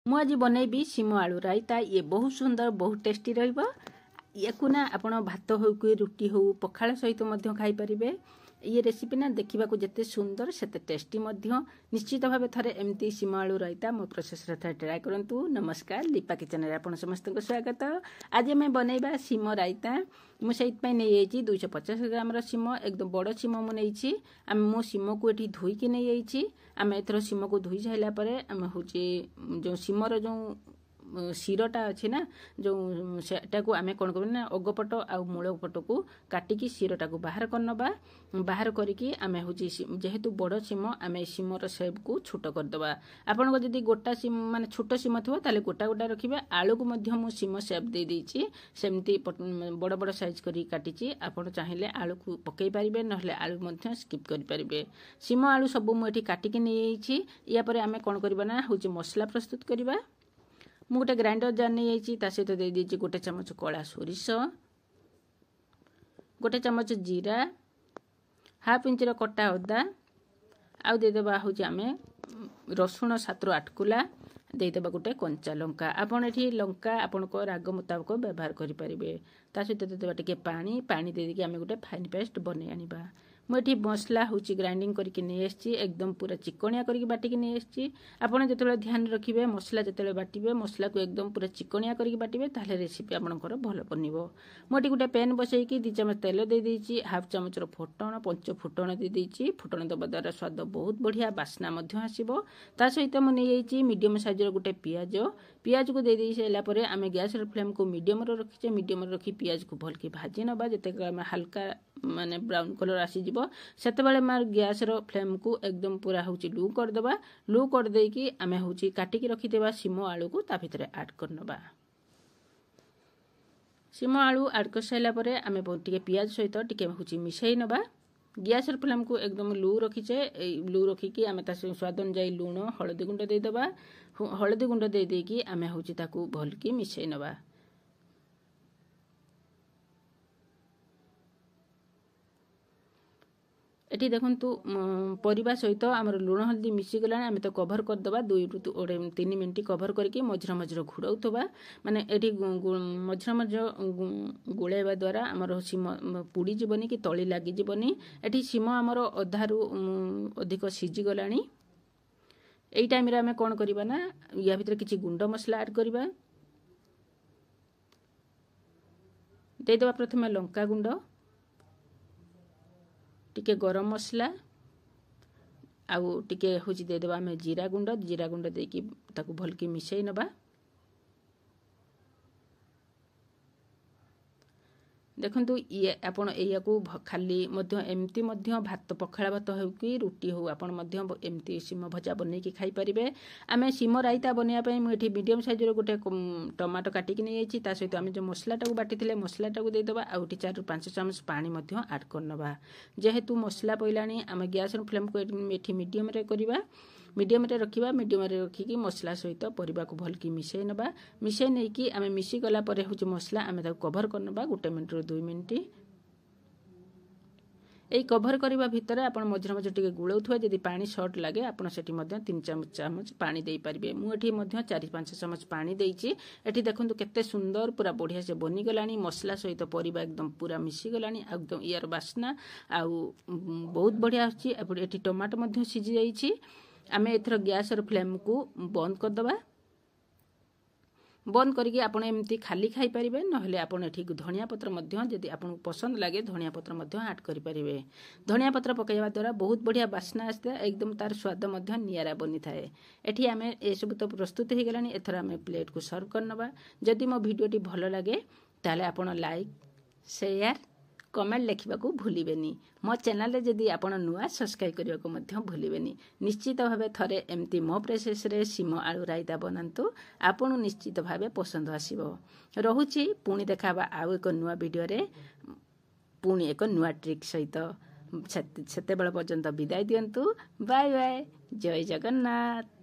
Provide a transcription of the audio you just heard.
ମୁଁ ଆଜି ବନେଇବି ସିମ ଆଳୁ ରାଇତା। ଇଏ ବହୁତ ସୁନ୍ଦର, ବହୁତ ଟେଷ୍ଟି ରହିବ। ୟାକୁ ନା ଆପଣ ଭାତ ହେଉ କି ରୁଟି ହେଉ ପଖାଳ ସହିତ ମଧ୍ୟ ଖାଇପାରିବେ। ये रेसिपी ना देखा जिते सुंदर सेते टेस्टी निश्चित भाव थे एमती सिम आलू रायता मो प्रोसेस थे ट्राए करूँ। नमस्कार, लिपा किचन रे आपन समस्त स्वागत। आज आम बनइबा सिम रायता। मुझे 250 ग्राम सिम एकदम बड़ सिम मुझे मो सिम को ये धोईकी नहीं आम एथर सिम को धोई सारापर आम हूँ जो सिमर जो शिरटा अच्छी ना जो सेटा को आम कौन कर अगपट आ मूल पट को काटिकी शिरटा को बाहर करनबा। बाहर करिकी आम हूँ जेहेतु बड़ सिम आम सिमर सेप को छोट करदे। आपन जदि गोटा सिम माने छोट सिम थो ताले गोटा गोटा रखिए। आलू को मध्य मु सिम सेप दे देछि सेमती बड़ बड़ साइज करी काटिछि। आपन चाहिए आलू को पकई पारिबे नहले आलू मध्य स्किप करि पारिबे। सिम आलू सब मु एठी काटिकी नै आइछि। या परे आम कौन करबा ना हूँ मसला प्रस्तुत करबा। मु गोटे ग्राइंडर जार नहीं जाइए सहित दे दीजिए गोटे चामच कला सोरिष, गोटे चामच जीरा, हाफ इंच कटा अदा आउ देदेबा हूँ आम रसुण 7-8 कुला देदेबा गोटे कंचा लंका। आपन एठी लंका आपन को राग मुताबक व्यवहार करि परिबे। ता सहित देदेबा टिके पानी दे देके आम गोटे फाइन पेस्ट बनै आनिबा। मुझे मसला हूँ ग्राइंडिंग करके नहीं आसी एकदम पूरा चिकनिया करके बाटिकी नहीं आसी। आपड़ जो ध्यान रखिए मसला जो बाटे मसला को एकदम पूरा चिकनिया करके बाटे ताहले रेसिपी आपंकर भल बनिबो। मुझे गोटे पैन बसैकी 2 चामच तेल दे देइछि, हाफ चामच फुटण 5 फुटण दे देइछि। फुटण दबा द्वारा स्वाद बहुत बढ़िया बास्ना मध्य आसीबो। ता सहित मु नहीं जाइछि मीडियम साइज गोटे पियाज को दे देइ सारा परे आमे गैस फ्लेम को मीडियम रखिचे। मीडियम रखी पियाज को भलकी भाजी नबा। जते हल्का माने ब्राउन कलर आसी जिवो सेते बेले मार गैस रो फ्लेम को एकदम पूरा हूँ लो कर देबा। लो कर देकी आमे हूँ काटिकी रखिदेबा सिम आलू को ता भितरे ऐड करनबा। सिम आलू ऐड कर साइला परे आमे टिके पियाज सहित टिके हूँ मिसई नबा। गैस फ्लेम को एकदम लो रखीचे। लो रखिकी आमे ता स्वाद अनुसार लुण हळदी गुंड दे देबा। हळदी गुंड दे देकी आमे हूँ ताकू भलकी मिसई नबा। एटी देखंतु परिबा सहित आमर लुण हल्दी मिसी गला। आम तो कभर करदबा 2-3 मिनिट कभर करके मझिर मझिर घोड़ौथबा। माने एटी मझिर मझिर गोलेबा द्वारा आमर सिम पुड़ी जीवनी कि तली लागी जीवनी। एटी सिम आमर अधारू अधिक सीझी गलानी। एई टाइम रे आमे कोन करबा ना या भितर किछि गुंड मसला ऐड करबा। दे देबा प्रथमे लंका गुंड, टिके गरम मसला आउ टिके हूँ देदेबा आम जीरा गुंड देकी ताकू भलकी मिसई नबा। देखंतु ये आपण एया को खाली मध्य एमती मध्य भात पखाला भात हो कि रुटी हो आपण मध्य एमती सिम भजा बनैकी खाई परिबे। आमे सिम रायता बनैया पई मु एठी मीडियम साइज रो गोटे टमाटो काटिकी नै आइछि। ता सहित आमे जो मसलाटा को बाटिथिले मसलाटा को दे देबा। आउ 4-5 चामच पानी मध्य ऐड करनबा। जेहेतु मसला पइलानी आमे गैस रो फ्लेम को एठी मीडियम रे करिबा। मीडियम रे रखिबा। मीडियम रे रखिकी मसला सहित परिबा को भलकी मिसई नबा। मिसई नैकी आमे मिसी गला परे हूँ मसला आमे ताको कभर करनबा 1 मिनिट रो 2 मिनिट। यही कभर करने भितर आपड़ मझे मझे टे गुड़ौथुआ जदि पानी सर्ट लगे आपड़ से 3 चामच पानी दे पारे। मुझे 4-5 चामच पानी देइछि। एठी देखंतु केते सुंदर पूरा बढ़िया से बनीगलानी। मसला सहित परिबा एकदम पूरा मिसीगलानी। एकदम यार बास्ना आउ बहुत बढ़िया आछि। एठी टमाटो मध्य सिझी जाइछि। आमे एथर गैस रो फ्लेम को बंद कर दबा। बंद करके आपण एमती खाली खाई परिबे नहले आपण एठी धनिया पत्र मध्य जदि आपण पसंद लागे धनिया पत्र मध्य ऐड करि परिबे। धनिया पत्र पकाइबा द्वारा बहुत बढ़िया बास्ना आस्ते एकदम तार स्वाद मध्य नियारा बनी थाए। एठी आमे ए सब तो प्रस्तुत हे गलानी। एथर आमे प्लेट को सर्व करनबा। जदि मो वीडियोटी भलो लागे ताले आपण लाइक शेयर कमेंट लिखा भूलेनि। मो चैनल रे जदि आपण नुआ सब्सक्राइब करने को मध्य भूलेनि। निश्चित भावे थरे एमती मो प्रोसेस रे सिम आलू रायता बनातु। आपण निश्चित भावे पसंद आसीबो। रहुछि पुणी देखाबा आउ एक नुआ वीडियो रे पुणी एक नुआ ट्रिक सहित। सेते बेला पर्यंत विदाय दियंतु। Bye bye. जय जगन्नाथ।